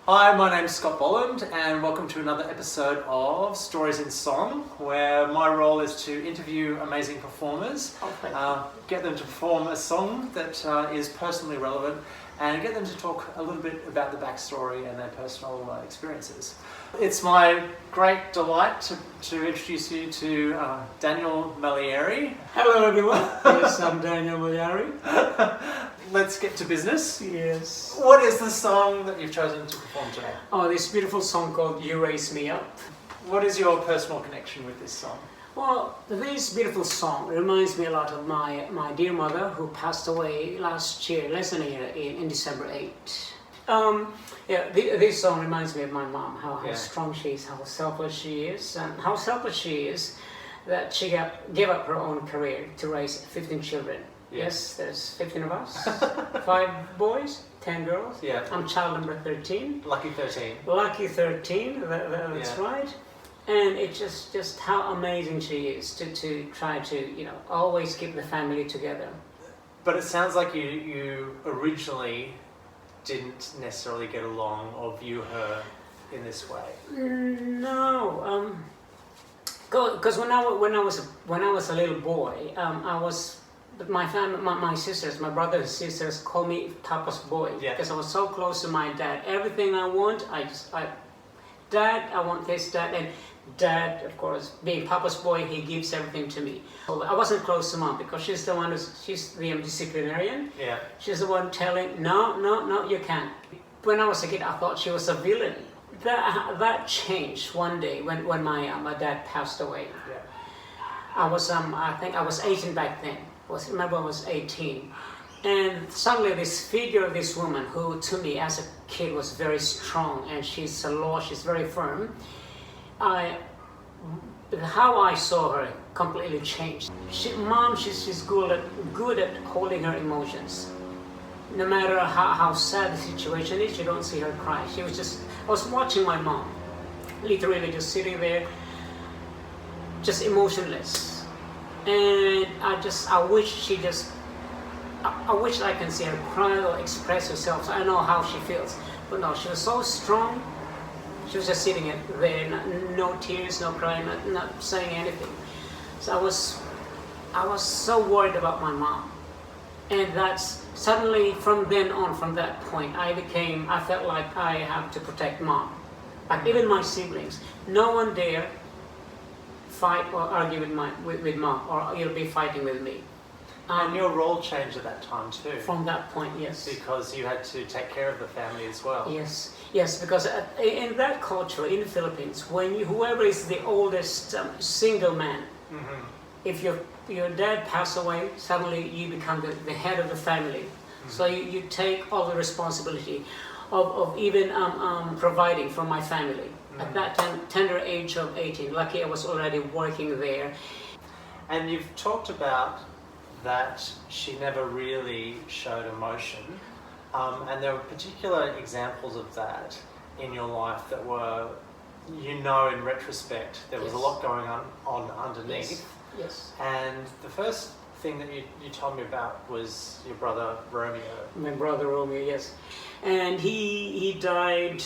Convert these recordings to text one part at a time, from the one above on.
Hi, my name's Scott Bolland and welcome to another episode of Stories in Song, where my role is to interview amazing performers, get them to perform a song that is personally relevant and get them to talk a little bit about the backstory and their personal experiences. It's my great delight to introduce you to Daniel Mallari. Hello everyone, yes, I'm Daniel Mallari. Let's get to business. Yes. What is the song that you've chosen to perform today? Oh, this beautiful song called You Raise Me Up. What is your personal connection with this song? Well, this beautiful song reminds me a lot of my dear mother who passed away last year, less than a year, in December 8. This song reminds me of my mom, how strong she is, how selfless she is, and how selfless she is that she gave up her own career to raise 15 children. Yes, there's 15 of us, 5 boys, 10 girls. Yeah. I'm child number 13. Lucky 13. Lucky 13, that's right. And it's just how amazing she is to try to, always keep the family together. But it sounds like you originally didn't necessarily get along or view her in this way. No, because when I was a little boy, my sisters, my brothers and sisters called me Papa's boy because I was so close to my dad. Everything I want, Dad, I want this, Dad, and Dad, of course, being Papa's boy, he gives everything to me. So I wasn't close to Mom because she's the one she's the disciplinarian. Yeah. She's the one telling, no, you can't. When I was a kid, I thought she was a villain. That changed one day when my dad passed away. Yeah. I think I was 18 back then. I was 18. And suddenly this figure of this woman who to me as a kid was very strong and she's very firm. How I saw her completely changed. Mom, she's good at holding her emotions. No matter how sad the situation is, you don't see her cry. I was watching my mom, literally just sitting there, just emotionless. And I wish I can see her cry or express herself so I know how she feels. But no, she was so strong. She was just sitting there, no tears, no crying, not saying anything. So I was so worried about my mom. And that's suddenly from then on, from that point, I felt like I have to protect Mom. Like even my siblings, no one dare fight or argue with Mom, or you'll be fighting with me. And your role changed at that time too. From that point, yes. Because you had to take care of the family as well. Yes, because in that culture, in the Philippines, whoever is the oldest single man, if your dad passed away, suddenly you become the head of the family. So you take all the responsibility of even providing for my family. At that tender age of 18, lucky I was already working there. And you've talked about that she never really showed emotion, and there were particular examples of that in your life that were, in retrospect, there was a lot going on underneath. Yes. And the first thing that you told me about was your brother Romeo. My brother Romeo, yes. And he died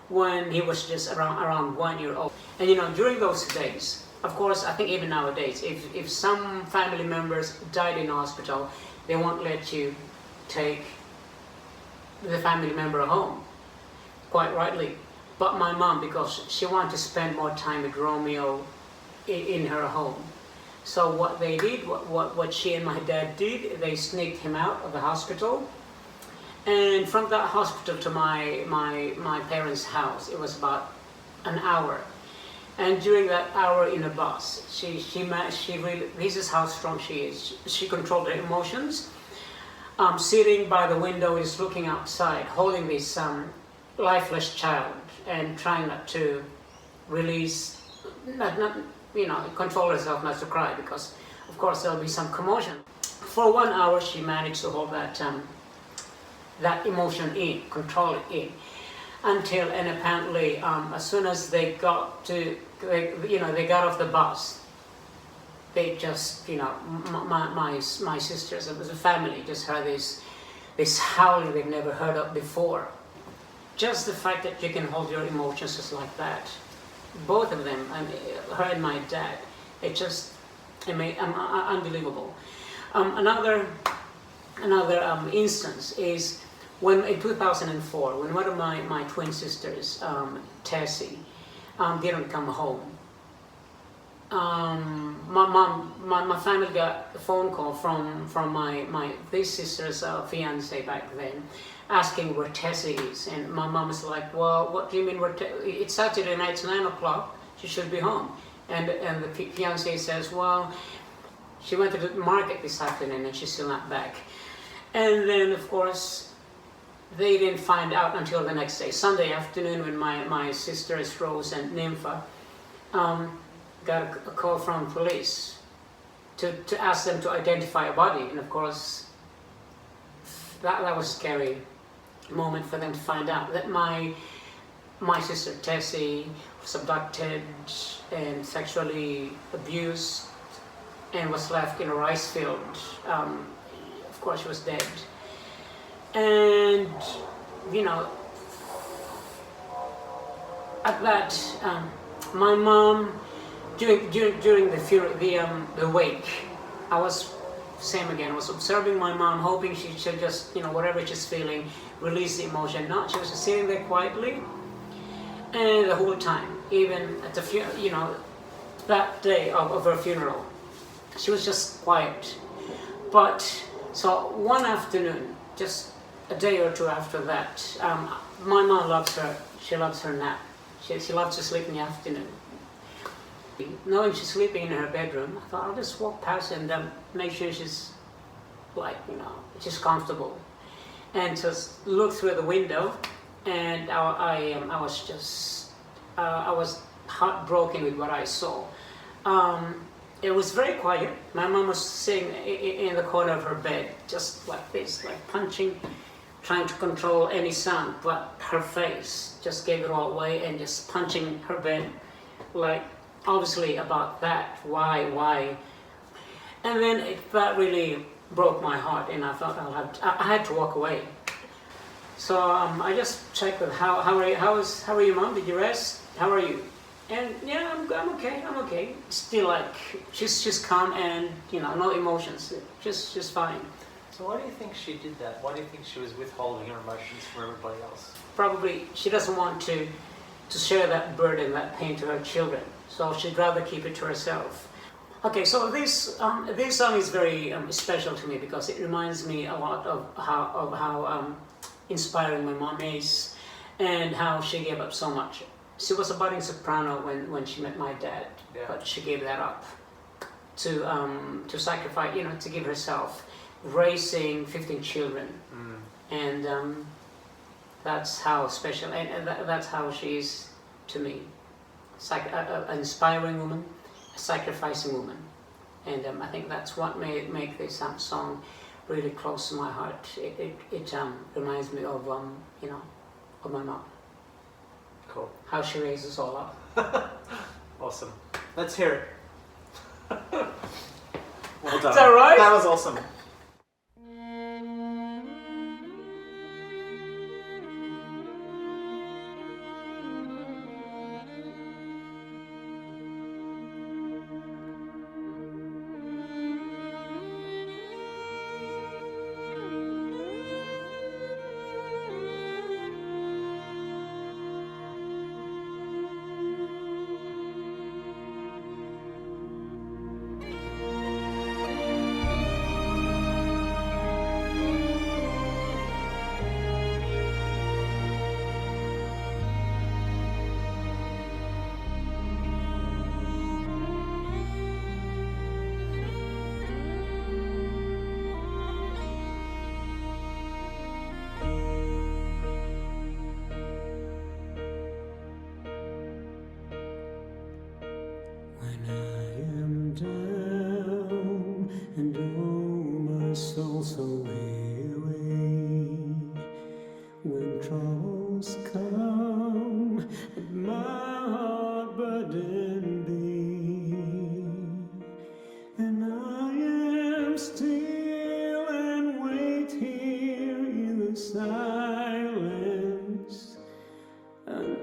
when he was just around 1 year old. And during those days, of course, I think even nowadays, if some family members died in hospital, they won't let you take the family member home, quite rightly. But my mom, because she wanted to spend more time with Romeo in her home. So what they did, what she and my dad did, they sneaked him out of the hospital. And from that hospital to my parents' house, it was about an hour. And during that hour in a bus, she really, this is how strong she is. She controlled her emotions. Sitting by the window, is looking outside, holding this lifeless child, and trying not to release, control herself not to cry, because of course there'll be some commotion. For 1 hour, she managed to hold that emotion in, control it in. And apparently, as soon as they got off the bus, they just, my sisters, it was a family, just heard this howling they've never heard of before. just the fact that you can hold your emotions just like that, both of them, and her and my dad, it just unbelievable. Another instance is when in 2004, when one of my twin sisters, Tessie, didn't come home. My family got a phone call from this sister's fiance back then, asking where Tessie is, and my mom was like, "Well, what do you mean? It's Saturday night, it's 9 o'clock. She should be home." And the fiance says, "Well, she went to the market this afternoon and she's still not back." And then, of course, they didn't find out until the next day, Sunday afternoon, when my sisters Rose and Nympha got a call from police to ask them to identify a body. And of course, that was a scary moment for them to find out that my sister Tessie was abducted and sexually abused and was left in a rice field. Of course, she was dead. And at that, my mom, during the wake, I was same again. I was observing my mom, hoping she should just whatever she's feeling, release the emotion. No, she was just sitting there quietly, and the whole time, even at the that day of her funeral, she was just quiet. But so one afternoon, just a day or two after that, my mom loves her. She loves her nap. She loves to sleep in the afternoon. Knowing she's sleeping in her bedroom, I thought I'll just walk past and make sure she's she's comfortable, and just look through the window, and I was heartbroken with what I saw. It was very quiet. My mom was sitting in the corner of her bed, just like this, like punching, trying to control any sound, but her face just gave it all away, and just punching her bed, like obviously about that, why. And then that really broke my heart, and I thought I had to walk away. So I just checked with how are you, Mom? Did you rest? How are you? And yeah, I'm okay. Still, like she's calm and no emotions, just fine. So why do you think she did that? Why do you think she was withholding her emotions from everybody else? Probably she doesn't want to share that burden, that pain to her children. So she'd rather keep it to herself. Okay, so this song is very special to me because it reminds me a lot of how inspiring my mom is, and how she gave up so much. She was a budding soprano when she met my dad, but she gave that up to sacrifice, to give herself, raising 15 children, and that's how special, and that's how she is to me. An inspiring woman, a sacrificing woman, and I think that's what make this song really close to my heart. It reminds me of of my mom. Cool. How she raised us all up. Awesome. Let's hear it. Well done. Is that right? That was awesome.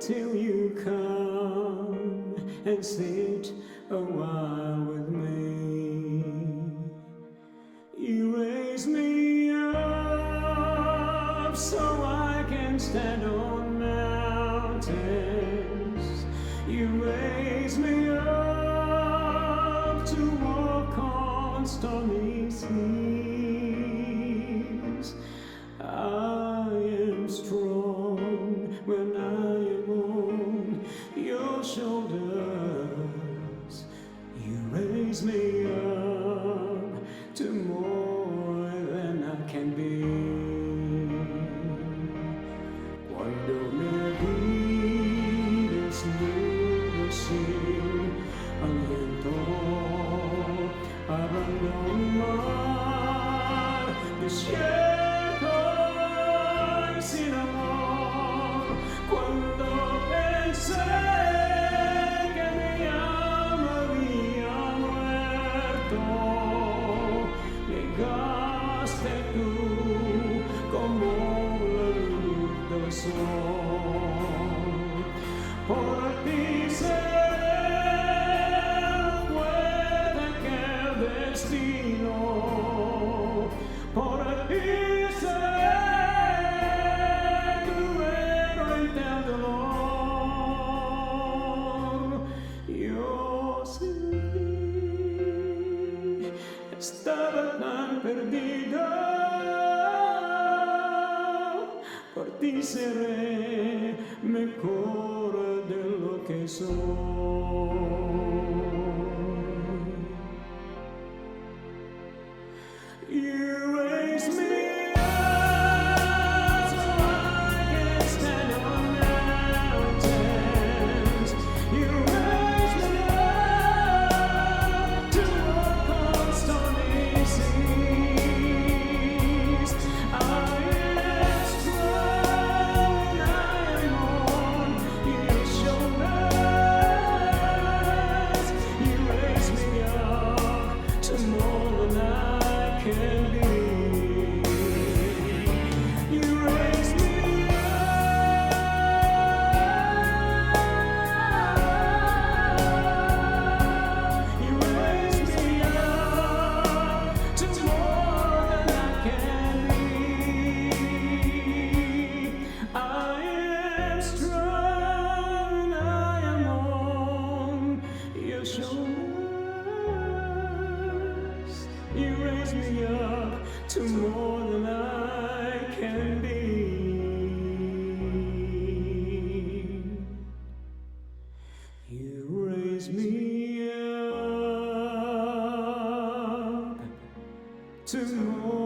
till you come and sit a while with me. You raise me up so I can stand on mountains. You raise me up to walk on stormy seas. I am strong when I am on your shoulders. You raise me up to more than I can be. Cuando me pides nubes al viento, hablando mar desierto y sin amor. Cuando pensé que mi alma había muerto, llegaste tú como la luz del sol. Por ti seré fuerte que el destino. Por ti seré tu héroe ante el dolor. Yo sin ti estaba tan perdida. Por ti seré mejor de lo que soy. You raise me up so I can stand on mountains. You raise me up to walk on stormy seas. I am strong and I am on your shoulders. You raise me up to more than I can be. You raise me up. You raise me up to more than I can be. I am strong and I am on your shoulders. You raise me up to more than I can be. You raise me up to more